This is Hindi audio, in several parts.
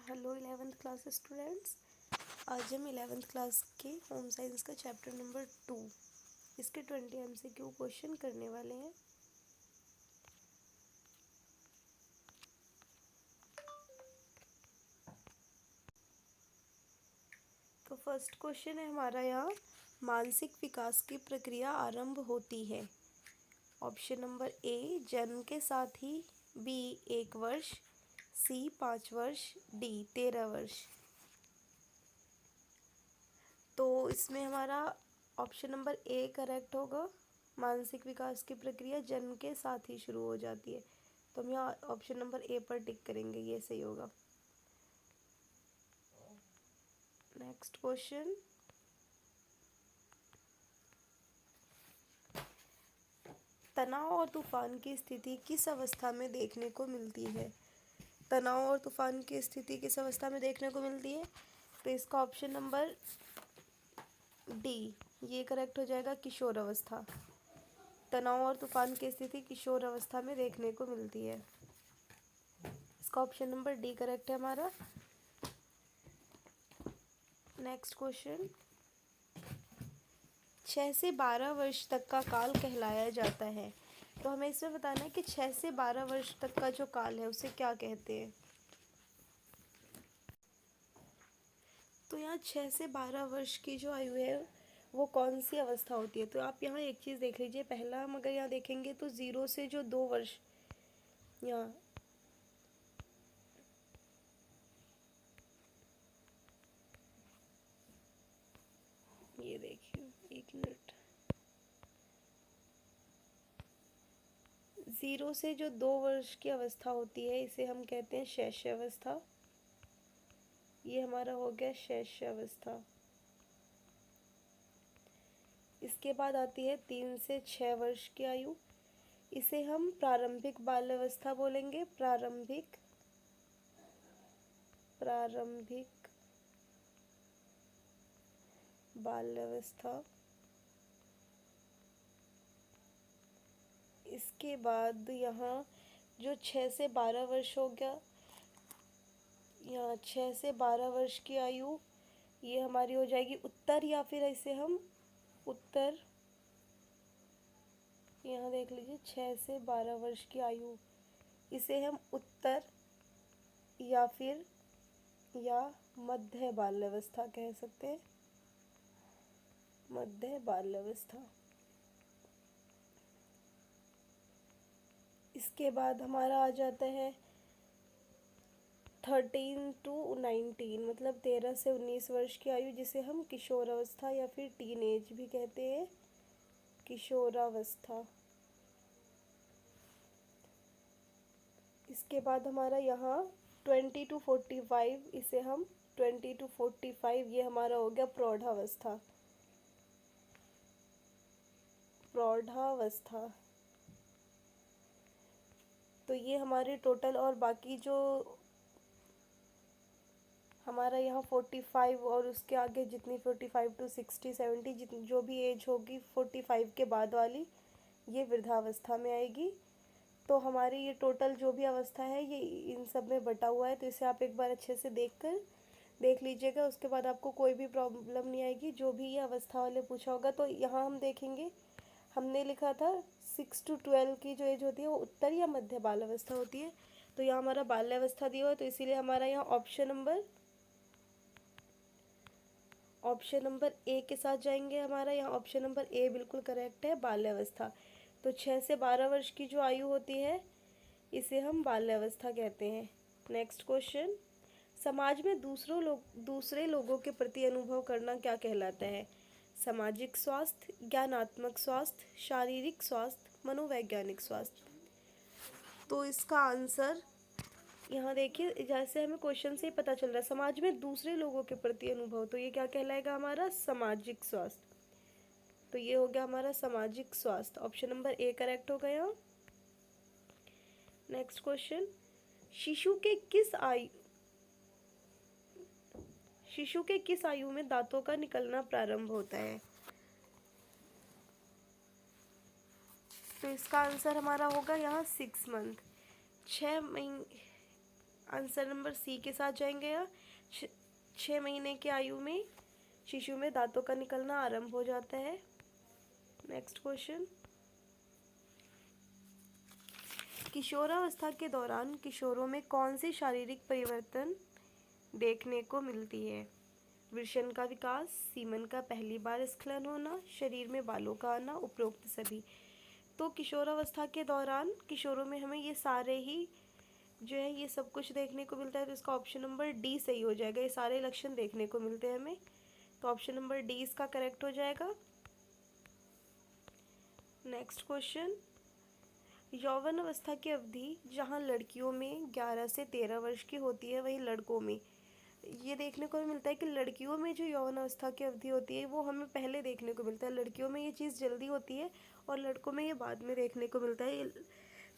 Hello 11th class students. आज हम 11th क्लास के होम साइंस का चैप्टर नंबर 2 इसके 20 MCQ क्वेश्चन करने वाले हैं। तो फर्स्ट क्वेश्चन है हमारा यहाँ, मानसिक विकास की प्रक्रिया आरंभ होती है। ऑप्शन नंबर ए जन्म के साथ ही, बी 1 वर्ष, सी 5 वर्ष, डी 13 वर्ष। तो इसमें हमारा ऑप्शन नंबर ए करेक्ट होगा। मानसिक विकास की प्रक्रिया जन्म के साथ ही शुरू हो जाती है, तो हम यहाँ ऑप्शन नंबर ए पर टिक करेंगे, ये सही होगा। नेक्स्ट क्वेश्चन, तनाव और तूफान की स्थिति किस अवस्था में देखने को मिलती है? तनाव और तूफान की स्थिति किस अवस्था में देखने को मिलती है? तो इसका ऑप्शन नंबर डी ये करेक्ट हो जाएगा, किशोर अवस्था। तनाव और तूफान की स्थिति किशोर अवस्था में देखने को मिलती है। इसका ऑप्शन नंबर डी करेक्ट है हमारा। नेक्स्ट क्वेश्चन, 6 से 12 वर्ष तक का काल कहलाया जाता है। तो हमें इसमें बताना है कि 6 से 12 वर्ष तक का जो काल है उसे क्या कहते हैं। तो यहाँ 6 से 12 वर्ष की जो आयु है वो कौन सी अवस्था होती है? तो आप यहाँ एक चीज़ देख लीजिए। पहला हम अगर यहाँ देखेंगे तो 0 से जो 2 वर्ष, यहाँ ये देखिए, एक मिनट, 0 से जो 2 वर्ष की अवस्था होती है इसे हम कहते हैं शैशव अवस्था। ये हमारा हो गया शैशव अवस्था। इसके बाद आती है 3 से 6 वर्ष की आयु, इसे हम प्रारंभिक बाल्यावस्था बोलेंगे। प्रारंभिक बाल्यावस्था। इसके बाद यहाँ जो 6 से 12 वर्ष हो गया, यहाँ 6 से 12 वर्ष की आयु ये हमारी हो जाएगी उत्तर, या फिर इसे हम उत्तर, यहाँ देख लीजिए 6 से 12 वर्ष की आयु इसे हम उत्तर या फिर या मध्य बाल्यावस्था कह सकते हैं। मध्य बाल्यावस्था। इसके बाद हमारा आ जाता है 13 to 19, मतलब 13 से 19 वर्ष की आयु, जिसे हम किशोरावस्था या फिर टीन एज भी कहते हैं। किशोरावस्था। इसके बाद हमारा यहाँ 20 to 45, इसे हम 20 to 45 ये हमारा हो गया प्रौढ़ावस्था। प्रौढ़ावस्था। तो ये हमारे टोटल, और बाकी जो हमारा यहाँ 45 और उसके आगे जितनी 45 to 60 70 जितनी जो भी एज होगी 45 के बाद वाली, ये वृद्धावस्था में आएगी। तो हमारी ये टोटल जो भी अवस्था है ये इन सब में बटा हुआ है। तो इसे आप एक बार अच्छे से देख लीजिएगा, उसके बाद आपको कोई भी प्रॉब्लम नहीं आएगी। जो भी ये अवस्था वाले पूछा होगा तो यहाँ हम देखेंगे, हमने लिखा था 6 to 12 की जो एज होती है वो उत्तर या मध्य बाल्यावस्था होती है। तो यहाँ हमारा बाल्यावस्था दिया हुआ है, तो इसीलिए हमारा यहाँ ऑप्शन नंबर ए के साथ जाएंगे। हमारा यहाँ ऑप्शन नंबर ए बिल्कुल करेक्ट है, बाल्यावस्था। तो 6 से 12 वर्ष की जो आयु होती है इसे हम बाल्यावस्था कहते हैं। नेक्स्ट क्वेश्चन, समाज में दूसरे लोगों के प्रति अनुभव करना क्या कहलाता है? सामाजिक स्वास्थ्य, ज्ञानात्मक स्वास्थ्य, शारीरिक स्वास्थ्य, मनोवैज्ञानिक स्वास्थ्य। तो इसका आंसर यहाँ देखिए, जैसे हमें क्वेश्चन से ही पता चल रहा है, समाज में दूसरे लोगों के प्रति अनुभव, तो ये क्या कहलाएगा हमारा? सामाजिक स्वास्थ्य। तो ये हो गया हमारा सामाजिक स्वास्थ्य। ऑप्शन नंबर ए करेक्ट हो गया। नेक्स्ट क्वेश्चन, शिशु के किस आयु में दांतों का निकलना प्रारंभ होता है? तो इसका आंसर हमारा होगा यहाँ 6 मंथ, 6 महीने। आंसर नंबर सी के साथ जाएंगे। या 6 महीने की आयु में शिशु में दांतों का निकलना आरंभ हो जाता है। नेक्स्ट क्वेश्चन, किशोरावस्था के दौरान किशोरों में कौन सी शारीरिक परिवर्तन देखने को मिलती है? वृषण का विकास, सीमन का पहली बार स्खलन होना, शरीर में बालों का आना, उपरोक्त सभी। तो किशोरावस्था के दौरान किशोरों में हमें ये सारे ही जो है ये सब कुछ देखने को मिलता है। तो इसका ऑप्शन नंबर डी सही हो जाएगा। ये सारे लक्षण देखने को मिलते हैं हमें, तो ऑप्शन नंबर डी इसका करेक्ट हो जाएगा। नेक्स्ट क्वेश्चन, यौवन अवस्था की अवधि जहाँ लड़कियों में 11 से 13 वर्ष की होती है, वहीं लड़कों में ये देखने को मिलता है कि लड़कियों में जो यौवन अवस्था की अवधि होती है वो हमें पहले देखने को मिलता है। लड़कियों में ये चीज़ जल्दी होती है और लड़कों में ये बाद में देखने को मिलता है।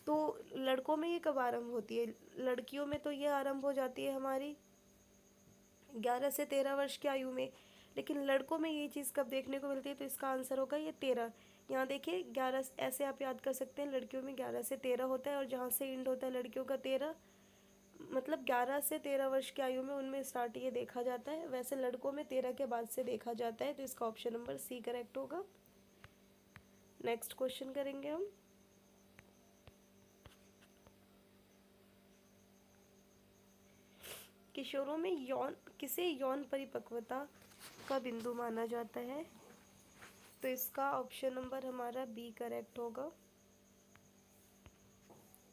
तो लड़कों में ये कब आरंभ होती है? लड़कियों में तो ये आरंभ हो जाती है हमारी 11 से 13 वर्ष की आयु में, लेकिन लड़कों में ये चीज़ कब देखने को मिलती है? तो इसका आंसर होगा ये 13। यहाँ देखिए 11 ऐसे आप याद कर सकते हैं, लड़कियों में 11 से 13 होता है और जहाँ से एंड होता है लड़कियों का 13, मतलब 11 से 13 वर्ष की आयु में उनमें स्टार्ट ये देखा जाता है। वैसे लड़कों में 13 के बाद से देखा जाता है, तो इसका ऑप्शन नंबर सी करेक्ट होगा। नेक्स्ट क्वेश्चन करेंगे हम, किशोरों में किसे यौन परिपक्वता का बिंदु माना जाता है? तो इसका ऑप्शन नंबर हमारा बी करेक्ट होगा।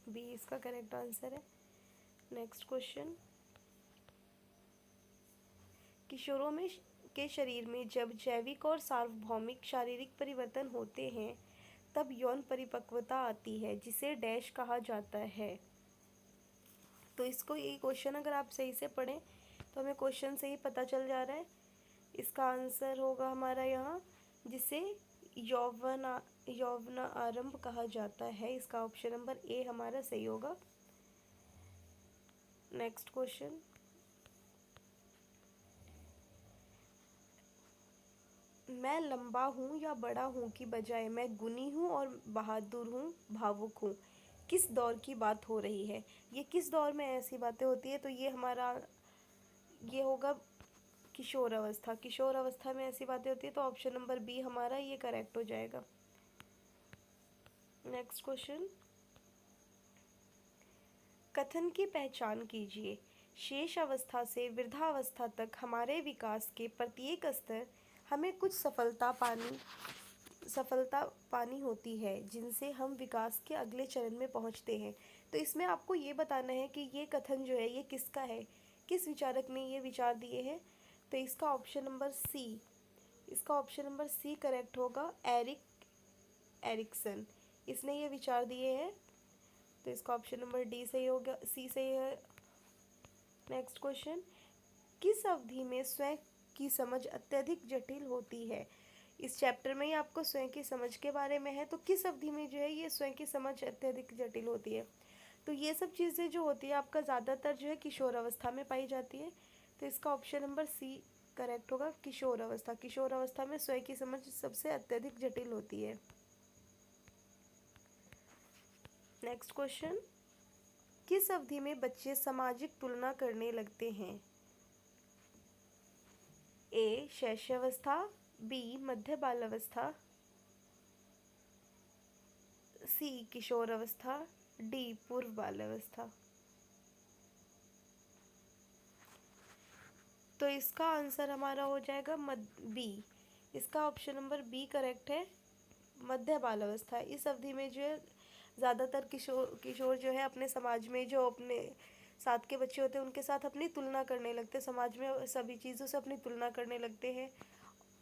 बी इसका करेक्ट आंसर है। नेक्स्ट क्वेश्चन, किशोरों में के शरीर में जब जैविक और सार्वभौमिक शारीरिक परिवर्तन होते हैं तब यौन परिपक्वता आती है, जिसे डैश कहा जाता है। तो इसको ये क्वेश्चन अगर आप सही से पढ़ें तो हमें क्वेश्चन से ही पता चल जा रहा है। इसका आंसर होगा हमारा यहाँ जिसे यौवन आरंभ कहा जाता है। इसका ऑप्शन नंबर ए हमारा सही होगा। नेक्स्ट क्वेश्चन, मैं लंबा हूँ या बड़ा हूँ की बजाय मैं गुनी हूँ और बहादुर हूँ, भावुक हूँ, किस दौर की बात हो रही है? ये किस दौर में ऐसी बातें होती है? तो ये हमारा ये होगा किशोर अवस्था। किशोर अवस्था में ऐसी बातें होती है, तो ऑप्शन नंबर बी हमारा ये करेक्ट हो जाएगा। नेक्स्ट क्वेश्चन, कथन की पहचान कीजिए। शेष अवस्था से वृद्धावस्था तक हमारे विकास के प्रत्येक स्तर हमें कुछ सफलता पानी होती है, जिनसे हम विकास के अगले चरण में पहुंचते हैं। तो इसमें आपको ये बताना है कि ये कथन जो है ये किसका है, किस विचारक ने ये विचार दिए हैं। तो इसका ऑप्शन नंबर सी, इसका ऑप्शन नंबर सी करेक्ट होगा। एरिक्सन, इसने ये विचार दिए हैं, तो इसका ऑप्शन नंबर डी सही होगा, सी सही है। नेक्स्ट क्वेश्चन, किस अवधि में स्वयं की समझ अत्यधिक जटिल होती है? इस चैप्टर में ही आपको स्वयं की समझ के बारे में है, तो किस अवधि में जो है ये स्वयं की समझ अत्यधिक जटिल होती है? तो ये सब चीज़ें जो होती है आपका ज़्यादातर जो है किशोर अवस्था में पाई जाती है, तो इसका ऑप्शन नंबर सी करेक्ट होगा। किशोर अवस्था, किशोर अवस्था में स्वयं की समझ सबसे अत्यधिक जटिल होती है। नेक्स्ट क्वेश्चन, किस अवधि में बच्चे सामाजिक तुलना करने लगते हैं? ए शैशवावस्था, बी मध्य बालावस्था, सी किशोर अवस्था, डी पूर्व बालावस्था। तो इसका आंसर हमारा हो जाएगा बी। इसका ऑप्शन नंबर बी करेक्ट है, मध्य बालावस्था। इस अवधि में जो है ज़्यादातर किशोर जो है अपने समाज में जो अपने साथ के बच्चे होते हैं उनके साथ अपनी तुलना करने लगते हैं, समाज में सभी चीज़ों से अपनी तुलना करने लगते हैं,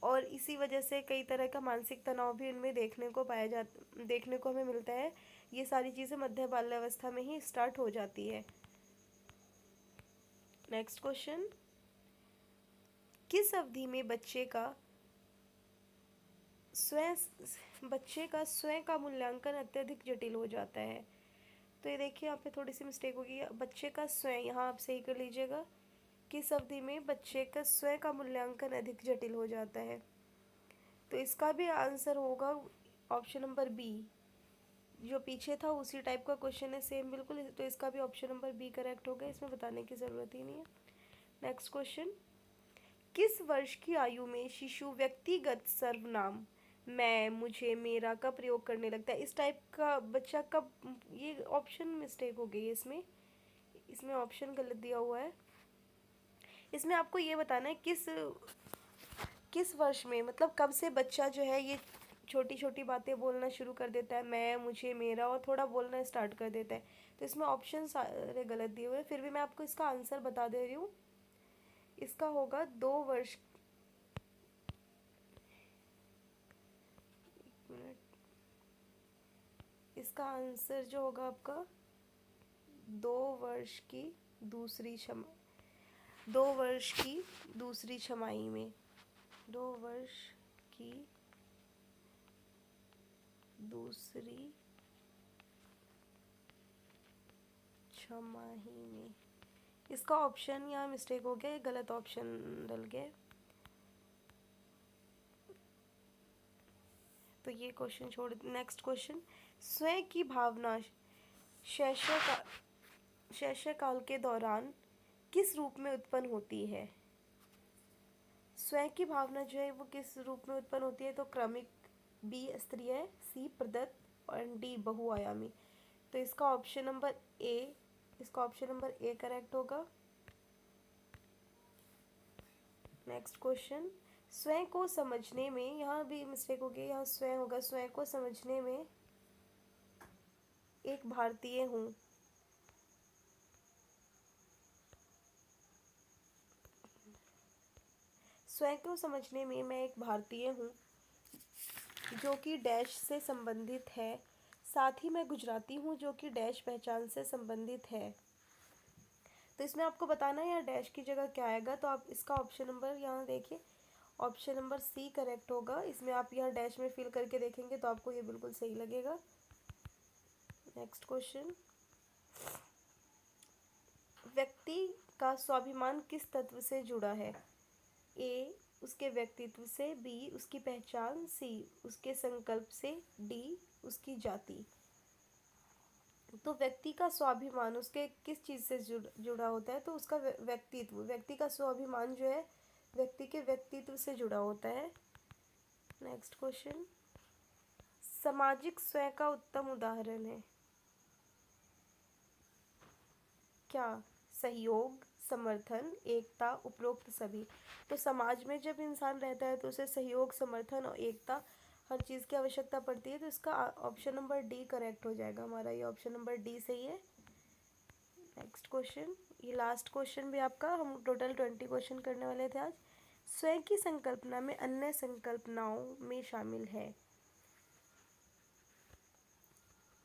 और इसी वजह से कई तरह का मानसिक तनाव भी उनमें देखने को हमें मिलता है। ये सारी चीज़ें मध्य बाल्यावस्था में ही स्टार्ट हो जाती है। नेक्स्ट क्वेश्चन, किस अवधि में बच्चे का स्वयं का मूल्यांकन अत्यधिक जटिल हो जाता है? तो ये देखिए यहाँ पे थोड़ी सी मिस्टेक होगी, बच्चे का स्वयं यहाँ आप सही कर लीजिएगा। किस अवधि में बच्चे का स्वयं का मूल्यांकन अधिक जटिल हो जाता है? तो इसका भी आंसर होगा ऑप्शन नंबर बी, जो पीछे था उसी टाइप का क्वेश्चन है, सेम बिल्कुल, तो इसका भी ऑप्शन नंबर बी करेक्ट होगा, इसमें बताने की ज़रूरत ही नहीं है। नेक्स्ट क्वेश्चन, किस वर्ष की आयु में शिशु व्यक्तिगत सर्वनाम मैं, मुझे, मेरा का प्रयोग करने लगता है? इस टाइप का बच्चा कब, ये ऑप्शन मिस्टेक हो गई है इसमें, इसमें ऑप्शन गलत दिया हुआ है। इसमें आपको ये बताना है किस किस वर्ष में, मतलब कब से बच्चा जो है ये छोटी छोटी बातें बोलना शुरू कर देता है, मैं, मुझे, मेरा, और थोड़ा बोलना स्टार्ट कर देता है। तो इसमें ऑप्शन सारे गलत दिए हुए हैं, फिर भी मैं आपको इसका आंसर बता दे रही हूँ। इसका होगा 2 वर्ष, 1 मिनट, इसका आंसर जो होगा आपका 2 वर्ष की दूसरी क्षमा 2 वर्ष की दूसरी छमाही में, 2 वर्ष की दूसरी छमाही में। इसका ऑप्शन यहाँ मिस्टेक हो गया, गलत ऑप्शन डल गया, तो ये क्वेश्चन छोड़। नेक्स्ट क्वेश्चन, स्वयं की भावना शैशवकाल के दौरान किस रूप में उत्पन्न होती है? स्वयं की भावना जो है वो किस रूप में उत्पन्न होती है? तो क्रमिक, बी स्तरीय, सी प्रदत्त और डी बहुआयामी। तो इसका ऑप्शन नंबर ए करेक्ट होगा। नेक्स्ट क्वेश्चन, स्वयं को समझने में, यहाँ भी मिस्टेक हो गई, यहाँ स्वयं होगा, स्वयं को समझने में एक भारतीय हूँ। स्वयं को समझने में मैं एक भारतीय हूँ जो कि डैश से संबंधित है, साथ ही मैं गुजराती हूँ जो कि डैश पहचान से संबंधित है। तो इसमें आपको बताना है यहाँ डैश की जगह क्या आएगा, तो आप इसका ऑप्शन नंबर यहाँ देखिए, ऑप्शन नंबर सी करेक्ट होगा। इसमें आप यहाँ डैश में फिल करके देखेंगे तो आपको ये बिल्कुल सही लगेगा। नेक्स्ट क्वेश्चन, व्यक्ति का स्वाभिमान किस तत्व से जुड़ा है? ए उसके व्यक्तित्व से, बी उसकी पहचान, सी उसके संकल्प से, डी उसकी जाति। तो व्यक्ति का स्वाभिमान उसके किस चीज़ से जुड़ा होता है? तो उसका व्यक्तित्व, व्यक्ति का स्वाभिमान जो है व्यक्ति के व्यक्तित्व से जुड़ा होता है। नेक्स्ट क्वेश्चन, सामाजिक स्वयं का उत्तम उदाहरण है क्या? सहयोग, समर्थन, एकता, उपरोक्त सभी। तो समाज में जब इंसान रहता है तो उसे सहयोग, समर्थन और एकता, हर चीज़ की आवश्यकता पड़ती है, तो इसका ऑप्शन नंबर डी करेक्ट हो जाएगा हमारा, ये ऑप्शन नंबर डी सही है। नेक्स्ट क्वेश्चन, ये लास्ट क्वेश्चन भी आपका, हम टोटल 20 क्वेश्चन करने वाले थे आज। स्वयं की संकल्पना में अन्य संकल्पनाओं में शामिल है?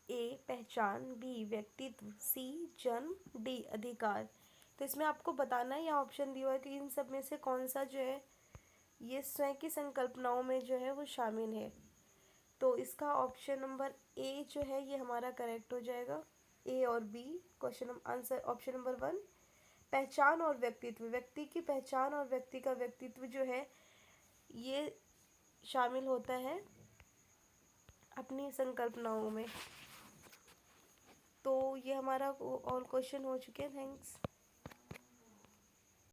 ए पहचान, बी व्यक्तित्व, सी जन्म, डी अधिकार। तो इसमें आपको बताना है, यहाँ ऑप्शन दिया हुआ है कि इन सब में से कौन सा जो है ये स्वयं की संकल्पनाओं में जो है वो शामिल है। तो इसका ऑप्शन नंबर ए जो है ये हमारा करेक्ट हो जाएगा, ए और B. Question answer option number 1, पहचान और व्यक्तित्व, व्यक्ति की पहचान और व्यक्ति का व्यक्तित्व जो है ये शामिल होता है अपनी संकल्पनाओं में। तो ये हमारा ऑल क्वेश्चन हो चुके हैं। थैंक्स।